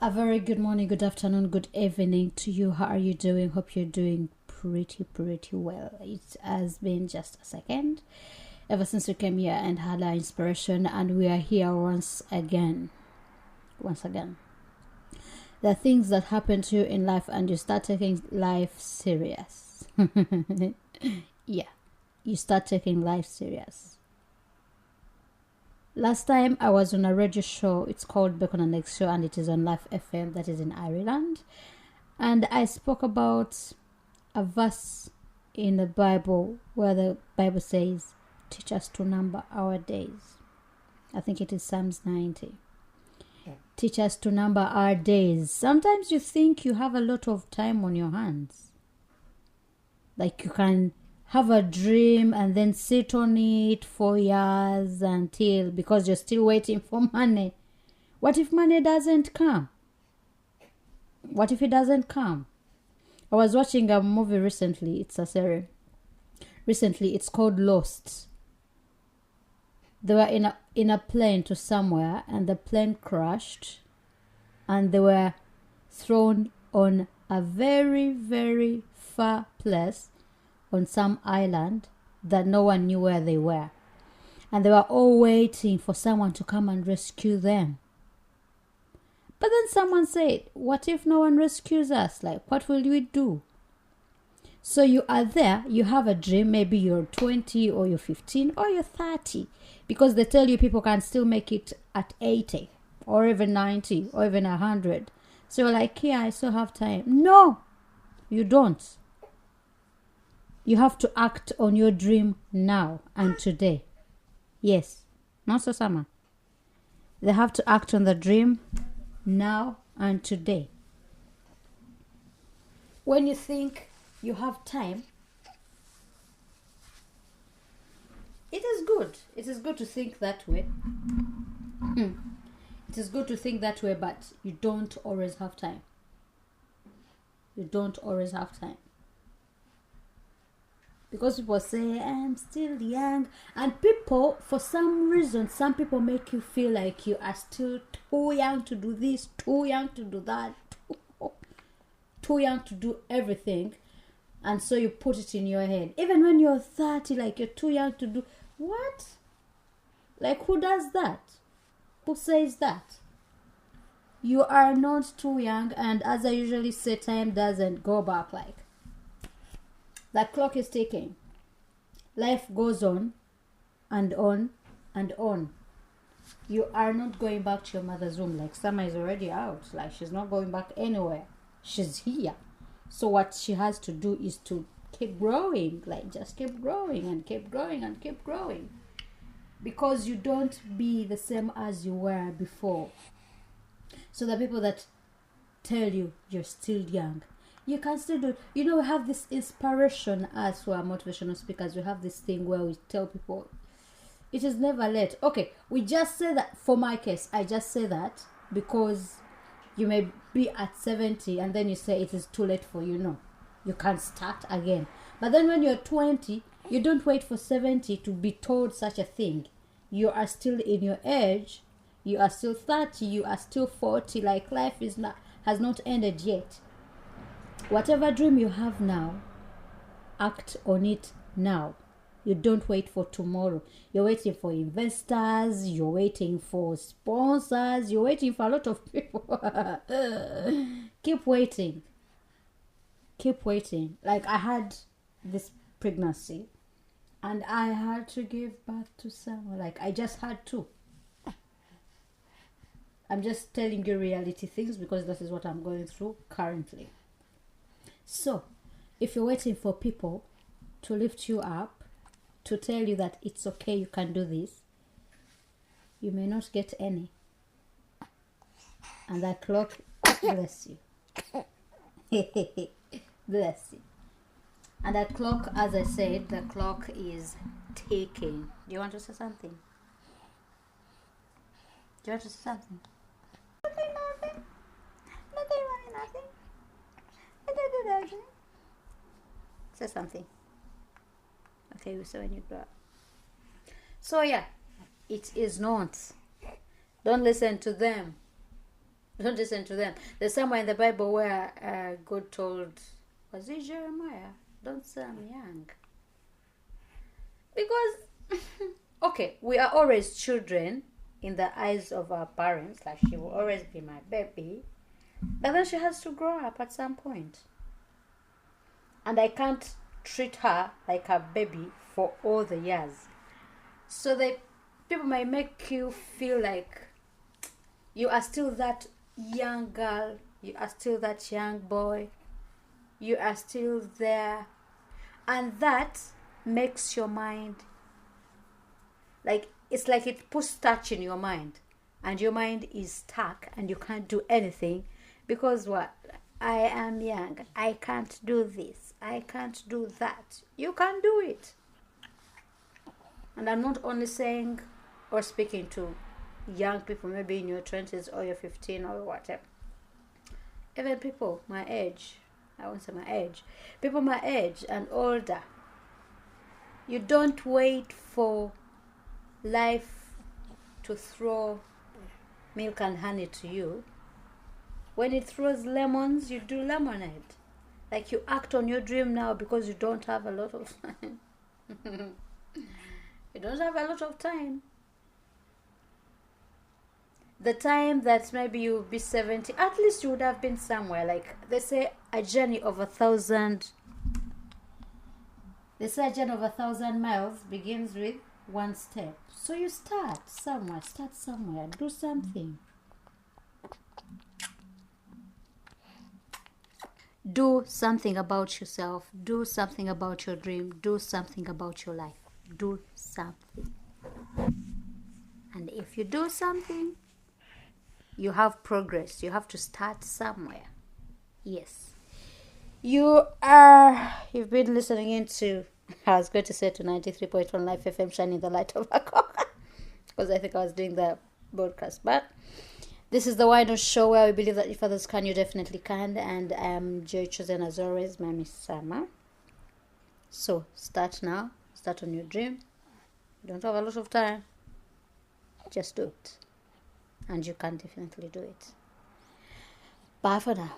A very good morning, good afternoon, good evening to you. How are you doing? Hope you're doing pretty well. It has been just a second ever since we came here and had our inspiration, and we are here once again. There are things that happen to you in life and you start taking life serious. Yeah, you start taking life serious. Last time I was on a radio show. It's called Bacon and Eggs Show, and it is on Life FM, that is in Ireland. And I spoke about a verse in the Bible where the Bible says, teach us to number our days. I think it is Psalms 90. Teach us to number our days. Sometimes you think you have a lot of time on your hands. Like you can have a dream and then sit on it for years because you're still waiting for money. What if money doesn't come? What if it doesn't come? I was watching a movie recently. It's a series. Recently, it's called Lost. They were in a plane to somewhere, and the plane crashed, and they were thrown on a very, very far place on some island that no one knew where they were. And they were all waiting for someone to come and rescue them. But then someone said, what if no one rescues us? Like, what will we do? So you are there, you have a dream, maybe you're 20 or you're 15 or you're 30. Because they tell you people can still make it at 80 or even 90 or even 100. So you're like, yeah, I still have time. No, you don't. You have to act on your dream now and today. Yes, not so summer. They have to act on the dream now and today. When you think you have time, it is good. It is good to think that way. It is good to think that way, but you don't always have time. You don't always have time. Because people say, I'm still young. And people, for some reason, some people make you feel like you are still too young to do this, too young to do that, too young to do everything. And so you put it in your head. Even when you're 30, like you're too young to do... What? Like, who does that? Who says that? You are not too young, and as I usually say, time doesn't go back. Like, the clock is ticking. Life goes on and on and on. You are not going back to your mother's womb. Like, Summer is already out. Like, she's not going back anywhere. She's here. So what she has to do is to keep growing. Like, just keep growing and keep growing and keep growing. Because you don't be the same as you were before. So the people that tell you you're still young, you can still do it. You know, we have this inspiration as we are motivational speakers. We have this thing where we tell people it is never late. Okay, we just say that. For my case, I just say that because you may be at 70 and then you say it is too late for you. No, you can start again. But then when you're 20, you don't wait for 70 to be told such a thing. You are still in your age. You are still 30. You are still 40. Like, life has not ended yet. Whatever dream you have now, act on it now. You don't wait for tomorrow. You're waiting for investors. You're waiting for sponsors. You're waiting for a lot of people. Keep waiting. Keep waiting. Like, I had this pregnancy and I had to give birth to someone. Like, I just had to. I'm just telling you reality things because that is what I'm going through currently. So, if you're waiting for people to lift you up, to tell you that it's okay, you can do this, you may not get any. And that clock, bless you. Bless you. And that clock, as I said, the clock is ticking. Do you want to say something? Do you want to say something? Nothing. Say something. Okay, you say when you grow up. So yeah, it is not. Don't listen to them. Don't listen to them. There's somewhere in the Bible where God told, was it Jeremiah? Don't say I'm young. Because, okay, we are always children in the eyes of our parents. Like, she will always be my baby. But then she has to grow up at some point. And I can't treat her like a baby for all the years. So that people might make you feel like you are still that young girl, you are still that young boy, you are still there. And that makes your mind, like, it's like it puts touch in your mind. And your mind is stuck and you can't do anything. Because what? I am young. I can't do this. I can't do that. You can do it. And I'm not only saying or speaking to young people, maybe in your 20s or your 15 or whatever. Even people my age, I won't say my age, people my age and older. You don't wait for life to throw milk and honey to you. When it throws lemons, you do lemonade. Like, you act on your dream now because you don't have a lot of time. You don't have a lot of time. The time that maybe you'll be 70, at least you would have been somewhere. Like, they say a journey of 1,000. They say a journey of 1,000 miles begins with one step. So you start somewhere. Do something. Do something about yourself. Do something about your dream. Do something about your life. Do something. And if you do something, you have progress. You have to start somewhere. Yes. You've been listening into, I was going to say, to 93.1 Life FM, shining the light of Akok. Because I think I was doing the broadcast. But this is the Why Not Show, where we believe that if others can, you definitely can. And I am Joy Chosen, as always, my Miss Sama. So start now. Start on your dream. You don't have a lot of time. Just do it. And you can definitely do it. Bye for now.